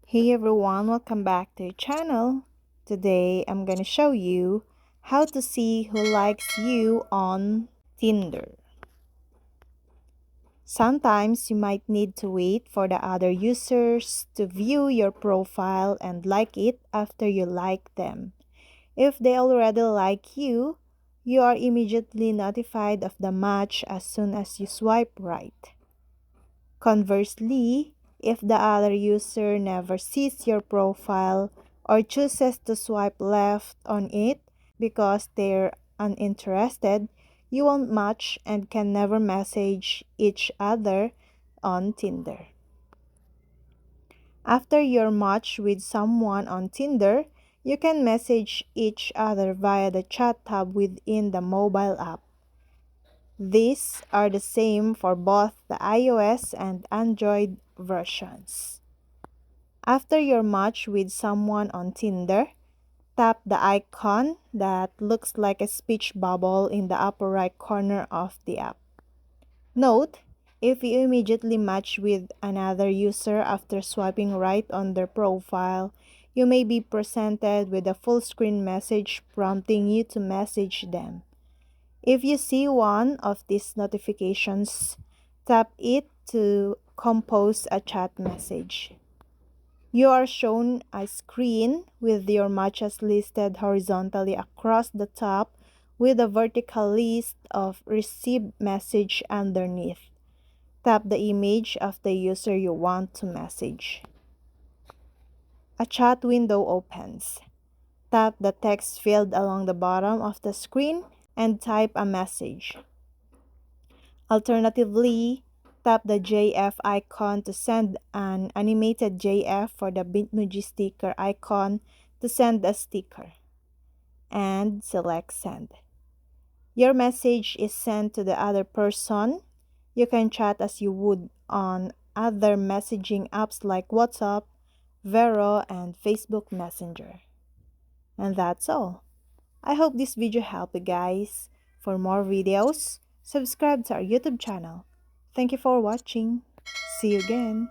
Hey everyone, welcome back to the channel. Today I'm gonna show you how to see who likes you on Tinder. Sometimes you might need to wait for the other users to view your profile and like it after you like them. If they already like you, you are immediately notified of the match as soon as you swipe right. Conversely, if the other user never sees your profile or chooses to swipe left on it because they're uninterested, you won't match and can never message each other on Tinder. After you're matched with someone on Tinder, you can message each other via the chat tab within the mobile app. These are the same for both the iOS and Android versions. After you're matched with someone on Tinder, tap the icon that looks like a speech bubble in the upper right corner of the app. Note, if you immediately match with another user after swiping right on their profile, you may be presented with a full screen message prompting you to message them. If you see one of these notifications, tap it to compose a chat message. You are shown a screen with your matches listed horizontally across the top with a vertical list of received message underneath. Tap the image of the user you want to message. A chat window opens. Tap the text field along the bottom of the screen and type a message. Alternatively, tap the JF icon to send an animated JF for the Bitmoji sticker icon to send a sticker, and select Send. Your message is sent to the other person. You can chat as you would on other messaging apps like WhatsApp, Vero, and Facebook Messenger. And that's all. I hope this video helped you guys. For more videos, subscribe to our YouTube channel. Thank you for watching. See you again.